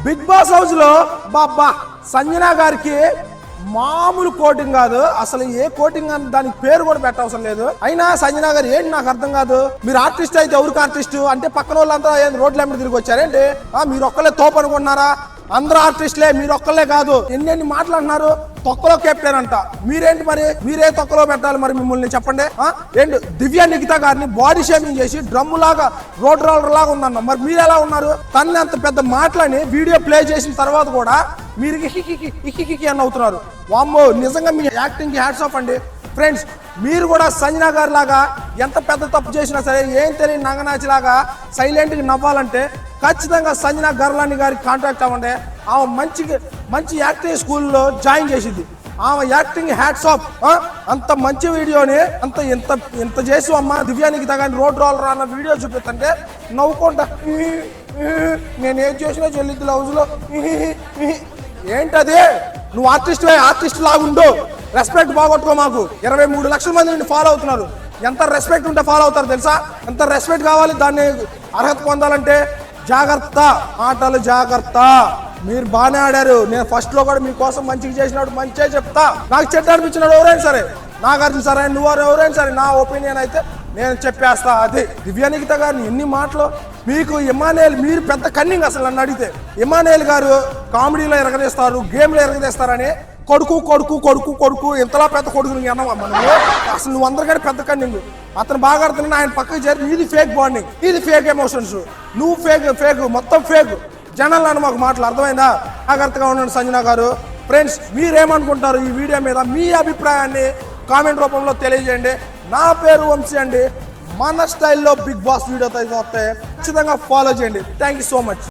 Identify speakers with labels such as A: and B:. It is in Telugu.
A: బిగ్ బాస్ హౌస్ లో బాబా సంజన గారికి మామూలు కోటింగ్ కాదు, అసలు ఏ కోటింగ్ అని దానికి పేరు కూడా పెట్టవసరం లేదు. అయినా సంజన గారు ఏంటి నాకు అర్థం కాదు. మీరు ఆర్టిస్ట్ అయితే ఎవరికి ఆర్టిస్ట్ అంటే పక్కన వాళ్ళంతా రోడ్ల మీద తిరిగి వచ్చారేంటి? మీరు ఒక్కలే తోపు అనుకుంటున్నారా? అందరూ ఆర్టిస్టులే, మీరు ఒక్కలే కాదు. ఎన్ని మాట్లాడుతున్నారు? తొక్కలో కెప్టెన్ అంట. మీరేంటి మరి? మీరే తొక్కలో పెట్టాలి మరి మిమ్మల్ని చెప్పండి. ఏంటి దివ్య నిఖిత గారిని బాడీ షేమింగ్ చేసి డ్రమ్ము లాగా రోడ్ రోలర్ లాగా ఉందన్న. మరి మీరు ఎలా ఉన్నారు? తన్ని అంత పెద్ద మాటలని వీడియో ప్లే చేసిన తర్వాత కూడా మీరు ఇకి అని అవుతున్నారు. వామ్మో, నిజంగా మీ యాక్టింగ్ కి హ్యాట్స్ ఆఫ్ అండి. ఫ్రెండ్స్, మీరు కూడా సంజన గారి లాగా ఎంత పెద్ద తప్పు చేసినా సరే ఏం తెలియని నంగనాచి లాగా సైలెంట్గా నవ్వాలంటే ఖచ్చితంగా సంజన గర్లాని గారికి కాంటాక్ట్ అవ్వండి. ఆమె మంచి యాక్టింగ్ స్కూల్లో జాయిన్ చేసింది. ఆమె యాక్టింగ్ హ్యాట్స్ ఆఫ్. అంత మంచి వీడియోని ఎంత చేసి అమ్మ దివ్యానికి తగ్గని రోడ్ రోలర్ అన్న వీడియో చూపిస్తుంటే నవ్వుకుంటా నేనేం చేసినా చెల్లిద్దుల హౌస్లో ఏంటది? నువ్వు ఆర్టిస్ట్ లాగుండు. రెస్పెక్ట్ బాగొట్టుకో. మాకు 23 లక్షల మంది నుండి ఫాలో అవుతున్నారు. ఎంత రెస్పెక్ట్ ఉంటే ఫాలో అవుతారు తెలుసా? ఎంత రెస్పెక్ట్ కావాలి. దాన్ని అర్హత పొందాలంటే జాగ్రత్త, మాటలు జాగ్రత్త. మీరు బాగానే ఆడారు. నేను ఫస్ట్ లో కూడా మీకోసం మంచిగా చేసినప్పుడు మంచిగా చెప్తా. నాకు చెడ్డ అనిపించినాడు ఎవరైనా సరే, నాగార్జున సరే నువ్వు ఎవరైనా సరే, నా ఒపీనియన్ అయితే నేను చెప్పేస్తా. అది దివ్య నిఖిత గారిని ఎన్ని మాటలు మీకు ఇమానుయేల్, మీరు పెద్ద కన్నింగ్. అసలు నన్ను అడిగితే ఇమానుయేల్ గారు కామెడీలో ఎరగదీస్తారు, గేమ్లో ఎరగదీస్తారని కొడుకు ఇంతలా పెద్ద కొడుకు అన్నావా మనము? అసలు నువ్వు అందరికంటే పెద్ద కన్నింగ్. అతను బాగా ఆడుతున్నా, ఆయన పక్కకి చేరి ఇది ఫేక్ బాండింగ్, ఇది ఫేక్ ఎమోషన్స్, నువ్వు ఫేక్ మొత్తం ఫేక్. జనాలను మాకు మాటలు అర్థమైందా? జాగ్రత్తగా ఉండండి సంజన గారు. ఫ్రెండ్స్, మీరేమనుకుంటారు ఈ వీడియో మీద? మీ అభిప్రాయాన్ని కామెంట్ రూపంలో తెలియజేయండి. నా పేరు వంశీ అండి. మన స్టైల్లో బిగ్ బాస్ వీడియోతో వస్తే ఖచ్చితంగా ఫాలో చేయండి. Thank you so much.